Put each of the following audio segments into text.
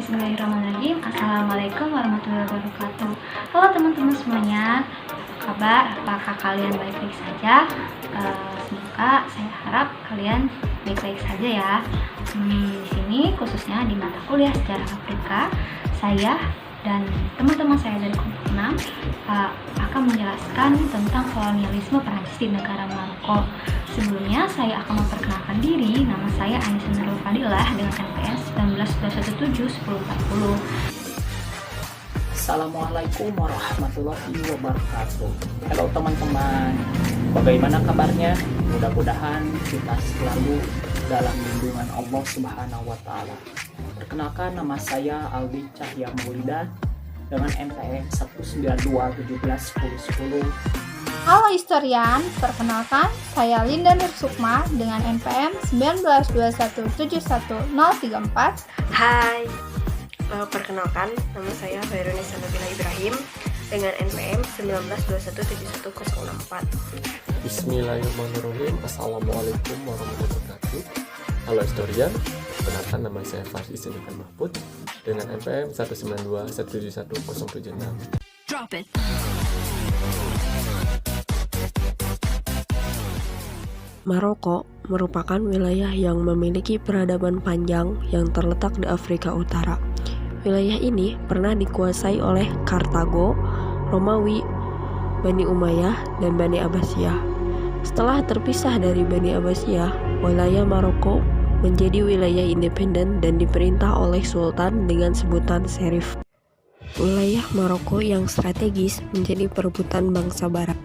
Bismillahirrahmanirrahim. Assalamualaikum warahmatullahi wabarakatuh. Halo teman-teman semuanya, apa kabar? Apakah kalian baik-baik saja? Semoga saya harap kalian baik-baik saja ya. Di sini khususnya di mata kuliah sejarah Afrika, saya dan teman-teman saya dari kelompok 6 akan menjelaskan tentang kolonialisme Perancis di negara Maroko. Sebelumnya saya akan memperkenalkan diri. Nama saya Anissa Nurul Fadilah dengan NPM 19217140. Assalamualaikum warahmatullahi wabarakatuh. Halo teman-teman, bagaimana kabarnya? Mudah-mudahan kita selalu dalam lindungan Allah Subhanahu wa Ta'ala. Perkenalkan, nama saya Aldi Cahya Maulida dengan NPM 192171010. Halo historian, perkenalkan saya Linda Nur Sukma dengan NPM 192171034. Hai, perkenalkan nama saya Veronisa Nabila Ibrahim dengan NPM 192171064. Bismillahirrahmanirrahim. Assalamualaikum warahmatullahi wabarakatuh. Halo historian, perkenalkan nama saya Fars Isinikan Mahfud dengan NPM 192171076. Drop it. Maroko merupakan wilayah yang memiliki peradaban panjang yang terletak di Afrika Utara. Wilayah ini pernah dikuasai oleh Kartago, Romawi, Bani Umayyah, dan Bani Abbasiyah. Setelah terpisah dari Bani Abbasiyah, wilayah Maroko menjadi wilayah independen dan diperintah oleh Sultan dengan sebutan Serif. Wilayah Maroko yang strategis menjadi perebutan bangsa Barat.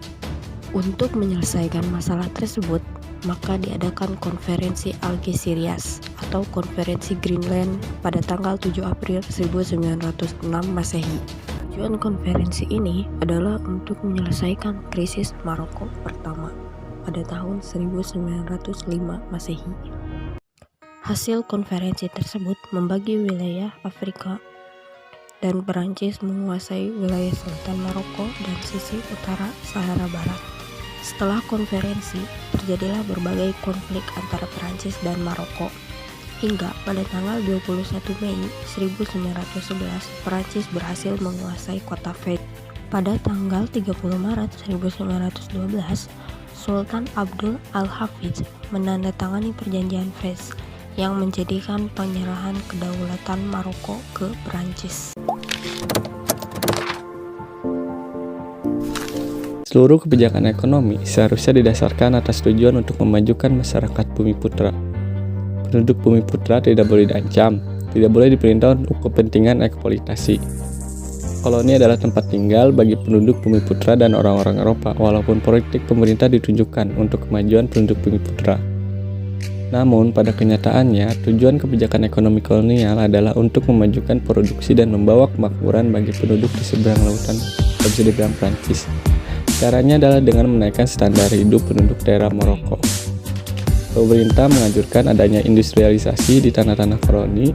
Untuk menyelesaikan masalah tersebut, maka diadakan konferensi Algeciras atau konferensi Greenland pada tanggal 7 April 1906 Masehi. Tujuan konferensi ini adalah untuk menyelesaikan krisis Maroko pertama pada tahun 1905 Masehi. Hasil konferensi tersebut membagi wilayah Afrika dan Perancis menguasai wilayah selatan Maroko dan sisi utara Sahara Barat. Setelah konferensi, terjadilah berbagai konflik antara Perancis dan Maroko. Hingga pada tanggal 21 Mei 1911, Perancis berhasil menguasai kota Fez. Pada tanggal 30 Maret 1912, Sultan Abdul Al-Hafidz menandatangani perjanjian Fez yang menjadikan penyerahan kedaulatan Maroko ke Perancis. Seluruh kebijakan ekonomi seharusnya didasarkan atas tujuan untuk memajukan masyarakat Bumi Putra. Penduduk Bumi Putra tidak boleh diancam, tidak boleh diperintah untuk kepentingan eksploitasi. Koloni adalah tempat tinggal bagi penduduk Bumi Putra dan orang-orang Eropa, walaupun politik pemerintah ditunjukkan untuk kemajuan penduduk Bumi Putra. Namun, pada kenyataannya, tujuan kebijakan ekonomi kolonial adalah untuk memajukan produksi dan membawa kemakmuran bagi penduduk di seberang lautan dan seberang Prancis. Caranya adalah dengan menaikkan standar hidup penduduk daerah Maroko. Pemerintah menganjurkan adanya industrialisasi di tanah-tanah koloni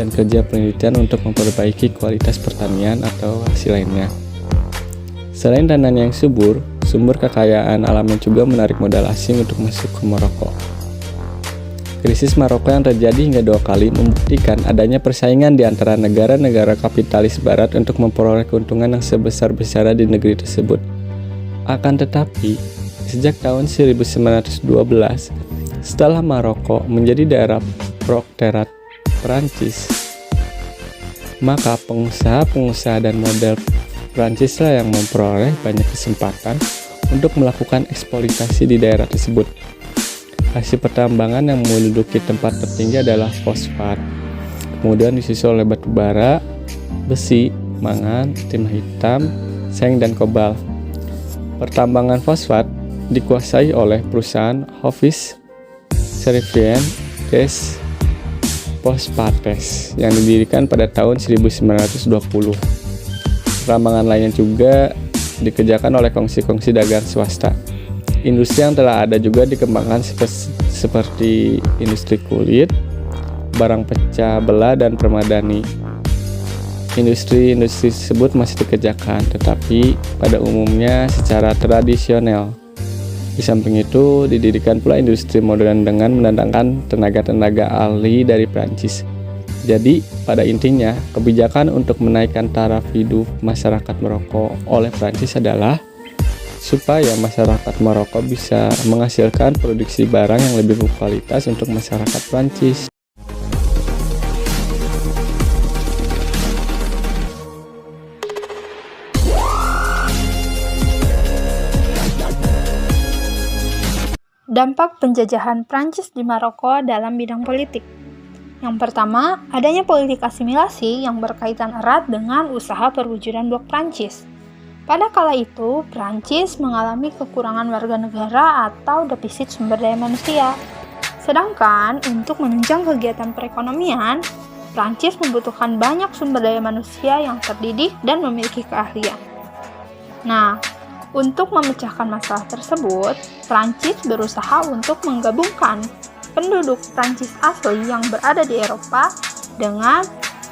dan kerja penelitian untuk memperbaiki kualitas pertanian atau hasil lainnya. Selain tanahnya yang subur, sumber kekayaan alamnya juga menarik modal asing untuk masuk ke Maroko. Krisis Maroko yang terjadi hingga 2 kali membuktikan adanya persaingan di antara negara-negara kapitalis barat untuk memperoleh keuntungan yang sebesar-besarnya di negeri tersebut. Akan tetapi, sejak tahun 1912, setelah Maroko menjadi daerah protektorat Perancis, maka pengusaha-pengusaha dan model Perancislah yang memperoleh banyak kesempatan untuk melakukan eksploitasi di daerah tersebut. Hasil pertambangan yang menduduki tempat tertinggi adalah fosfat, kemudian disusul oleh batu bara, besi, mangan, timah hitam, seng, dan kobalt. Pertambangan fosfat dikuasai oleh perusahaan Hofis Servien des Phosphates yang didirikan pada tahun 1920. Pertambangan lainnya juga dikerjakan oleh kongsi-kongsi dagang swasta. Industri yang telah ada juga dikembangkan seperti industri kulit, barang pecah belah, dan permadani. Industri-industri tersebut masih dikerjakan, tetapi pada umumnya secara tradisional. Di samping itu, didirikan pula industri modern dengan mendatangkan tenaga-tenaga ahli dari Prancis. Jadi, pada intinya, kebijakan untuk menaikkan taraf hidup masyarakat Maroko oleh Prancis adalah supaya masyarakat Maroko bisa menghasilkan produksi barang yang lebih berkualitas untuk masyarakat Prancis. Dampak penjajahan Prancis di Maroko dalam bidang politik. Yang pertama, adanya politik asimilasi yang berkaitan erat dengan usaha perwujudan blok Prancis. Pada kala itu, Prancis mengalami kekurangan warga negara atau defisit sumber daya manusia. Sedangkan untuk menunjang kegiatan perekonomian, Prancis membutuhkan banyak sumber daya manusia yang terdidik dan memiliki keahlian. Nah, untuk memecahkan masalah tersebut, Prancis berusaha untuk menggabungkan penduduk Prancis asli yang berada di Eropa dengan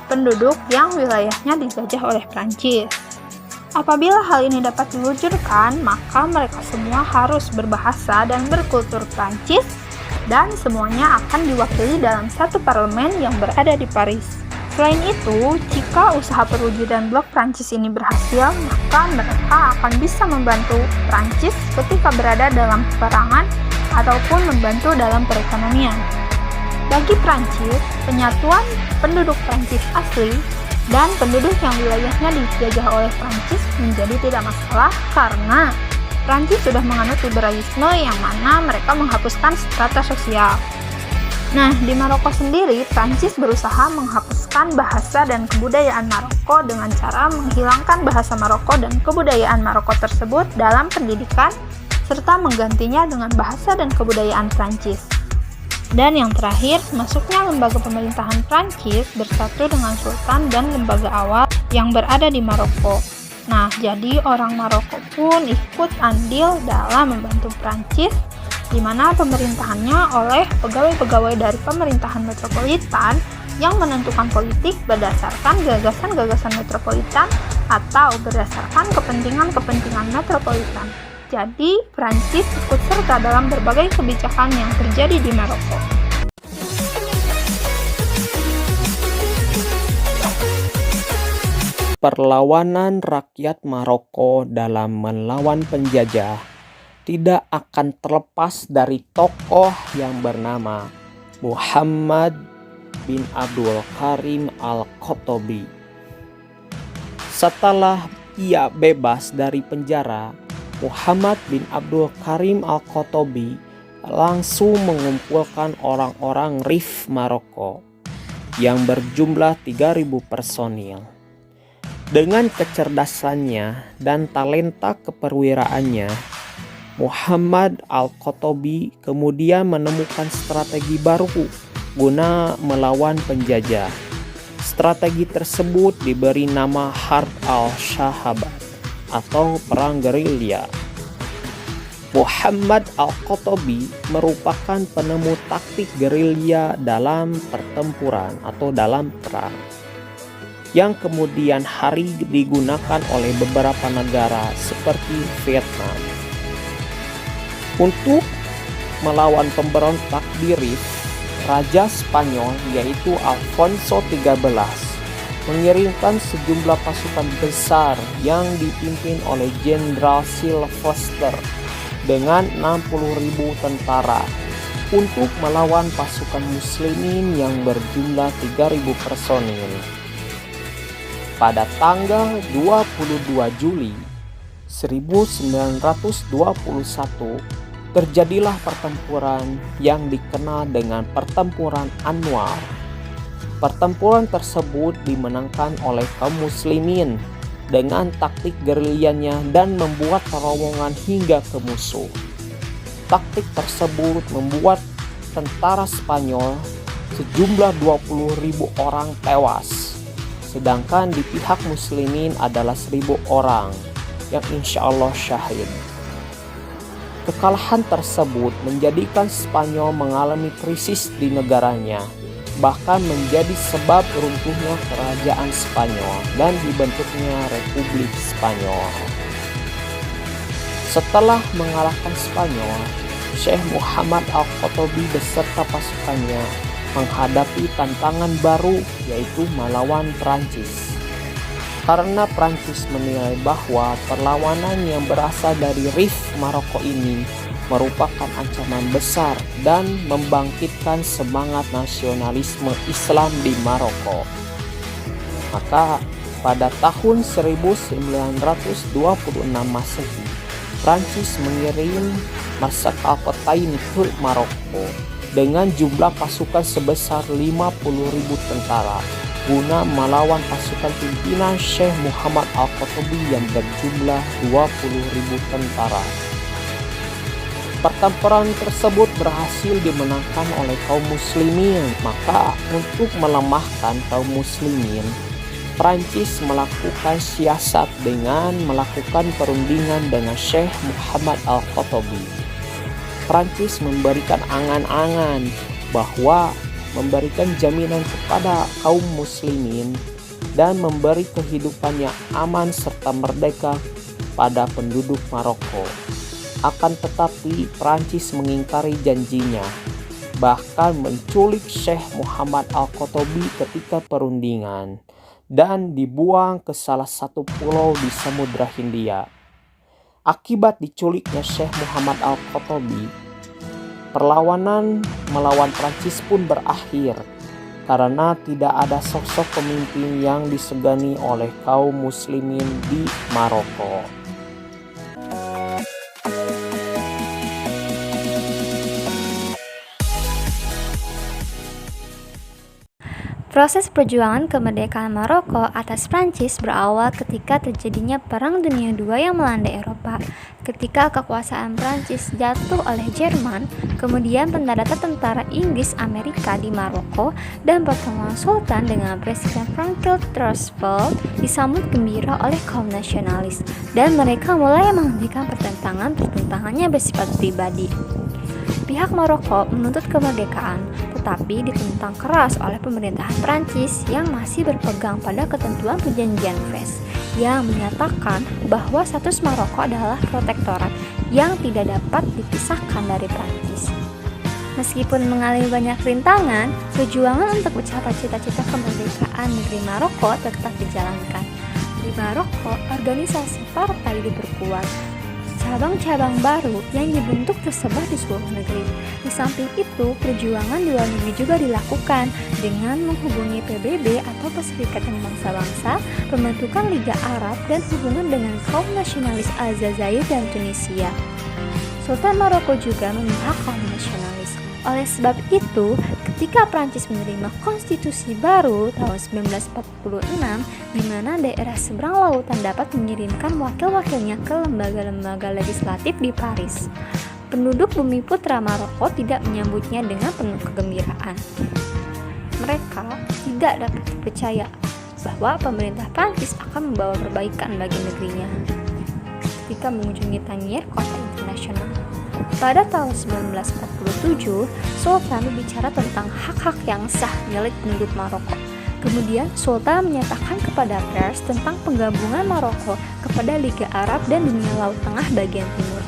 penduduk yang wilayahnya dijajah oleh Prancis. Apabila hal ini dapat diwujudkan, maka mereka semua harus berbahasa dan berkultur Prancis dan semuanya akan diwakili dalam satu parlemen yang berada di Paris. Selain itu, jika usaha perwujudan blok Prancis ini berhasil, maka mereka akan bisa membantu Prancis ketika berada dalam peperangan ataupun membantu dalam perekonomian. Bagi Prancis, penyatuan penduduk Prancis asli dan penduduk yang wilayahnya dijajah oleh Prancis menjadi tidak masalah karena Prancis sudah menganut liberalisme yang mana mereka menghapuskan strata sosial. Nah, di Maroko sendiri, Prancis berusaha menghapuskan bahasa dan kebudayaan Maroko dengan cara menghilangkan bahasa Maroko dan kebudayaan Maroko tersebut dalam pendidikan serta menggantinya dengan bahasa dan kebudayaan Prancis. Dan yang terakhir, masuknya lembaga pemerintahan Prancis bersatu dengan sultan dan lembaga awal yang berada di Maroko. Nah, jadi orang Maroko pun ikut andil dalam membantu Prancis, di mana pemerintahannya oleh pegawai-pegawai dari pemerintahan metropolitan yang menentukan politik berdasarkan gagasan-gagasan metropolitan atau berdasarkan kepentingan-kepentingan metropolitan. Jadi, Prancis ikut serta dalam berbagai kebijakan yang terjadi di Maroko. Perlawanan rakyat Maroko dalam melawan penjajah tidak akan terlepas dari tokoh yang bernama Muhammad bin Abdul Karim Al-Khattabi. Setelah ia bebas dari penjara, Muhammad bin Abdul Karim Al-Khattabi langsung mengumpulkan orang-orang Rif Maroko yang berjumlah 3.000 personil. Dengan kecerdasannya dan talenta keperwiraannya, Muhammad Al-Khattabi kemudian menemukan strategi baru guna melawan penjajah. Strategi tersebut diberi nama Harb al-Shahabat atau perang gerilya. Muhammad Al-Khattabi merupakan penemu taktik gerilya dalam pertempuran atau dalam perang, yang kemudian hari digunakan oleh beberapa negara seperti Vietnam. Untuk melawan pemberontak di Rif, Raja Spanyol yaitu Alfonso XIII mengirimkan sejumlah pasukan besar yang dipimpin oleh Jenderal Sylvester dengan 60.000 tentara untuk melawan pasukan muslimin yang berjumlah 3.000 personil. Pada tanggal 22 Juli 1921 terjadilah pertempuran yang dikenal dengan Pertempuran Anwar. Pertempuran tersebut dimenangkan oleh kaum muslimin dengan taktik gerilyanya dan membuat terowongan hingga ke musuh. Taktik tersebut membuat tentara Spanyol sejumlah 20.000 orang tewas, sedangkan di pihak muslimin adalah 1.000 orang yang insya Allah syahid. Kekalahan tersebut menjadikan Spanyol mengalami krisis di negaranya, bahkan menjadi sebab runtuhnya kerajaan Spanyol dan dibentuknya Republik Spanyol. Setelah mengalahkan Spanyol, Syekh Muhammad Al-Khattabi beserta pasukannya menghadapi tantangan baru, yaitu melawan Prancis. Karena Prancis menilai bahwa perlawanan yang berasal dari Rif Maroko ini merupakan ancaman besar dan membangkitkan semangat nasionalisme Islam di Maroko. Maka pada tahun 1926 Masehi, Prancis mengirim Marshal Al-Qatain ke Maroko dengan jumlah pasukan sebesar 50.000 tentara guna melawan pasukan pimpinan Syekh Muhammad Al-Qatobi yang berjumlah 20.000 tentara. Pertempuran tersebut berhasil dimenangkan oleh kaum muslimin. Maka untuk melemahkan kaum muslimin, Prancis melakukan siasat dengan melakukan perundingan dengan Syekh Muhammad Al-Qatobi. Prancis memberikan angan-angan bahwa memberikan jaminan kepada kaum muslimin dan memberi kehidupan yang aman serta merdeka pada penduduk Maroko. Akan tetapi Prancis mengingkari janjinya, bahkan menculik Syekh Muhammad Al-Qatobi ketika perundingan dan dibuang ke salah satu pulau di Samudra Hindia. Akibat diculiknya Syekh Muhammad Al-Qatobi, perlawanan melawan Prancis pun berakhir karena tidak ada sosok pemimpin yang disegani oleh kaum muslimin di Maroko. Proses perjuangan kemerdekaan Maroko atas Prancis berawal ketika terjadinya Perang Dunia II yang melanda Eropa. Ketika kekuasaan Prancis jatuh oleh Jerman, kemudian pendaratan tentara Inggris Amerika di Maroko dan pertemuan Sultan dengan Presiden Franklin Roosevelt disambut gembira oleh kaum nasionalis, dan mereka mulai menghentikan pertentangannya bersifat pribadi. Pihak Maroko menuntut kemerdekaan, tetapi ditentang keras oleh pemerintahan Prancis yang masih berpegang pada ketentuan perjanjian Fes yang menyatakan bahwa status Maroko adalah protektorat yang tidak dapat dipisahkan dari Prancis. Meskipun mengalami banyak rintangan, perjuangan untuk mencapai cita-cita kemerdekaan negeri Maroko tetap dijalankan. Di Maroko, organisasi partai diperkuat. Cabang-cabang baru yang dibentuk tersebar di seluruh negeri. Di samping itu, perjuangan di luar negeri juga dilakukan dengan menghubungi PBB atau Perserikatan Bangsa-Bangsa, pembentukan Liga Arab, dan hubungan dengan kaum nasionalis Aljazair dan Tunisia. Sultan Maroko juga memihak kaum nasionalis. Oleh sebab itu, ketika Prancis menerima konstitusi baru tahun 1946, di mana daerah seberang lautan dapat mengirimkan wakil-wakilnya ke lembaga-lembaga legislatif di Paris, penduduk bumi putra Maroko tidak menyambutnya dengan penuh kegembiraan. Mereka tidak dapat percaya bahwa pemerintah Prancis akan membawa perbaikan bagi negerinya. Ketika mengunjungi Tangier, kota internasional, pada tahun 1947, Sultan berbicara tentang hak-hak yang sah milik penduduk Maroko. Kemudian Sultan menyatakan kepada pers tentang penggabungan Maroko kepada Liga Arab dan Dunia Laut Tengah bagian timur.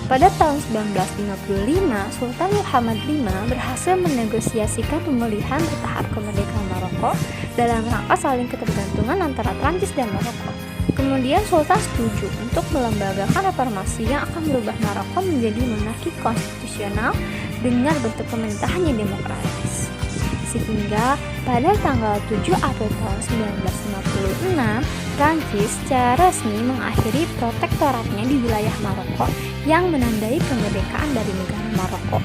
Pada tahun 1955, Sultan Muhammad V berhasil menegosiasikan pemulihan bertahap kemerdekaan Maroko dalam rangka saling ketergantungan antara Prancis dan Maroko. Kemudian Sultan setuju untuk melembagakan reformasi yang akan merubah Maroko menjadi monarki konstitusional dengan bentuk pemerintahan yang demokratis. Sehingga pada tanggal 7 April tahun 1956, Prancis secara resmi mengakhiri protektoratnya di wilayah Maroko yang menandai kemerdekaan dari negara Maroko.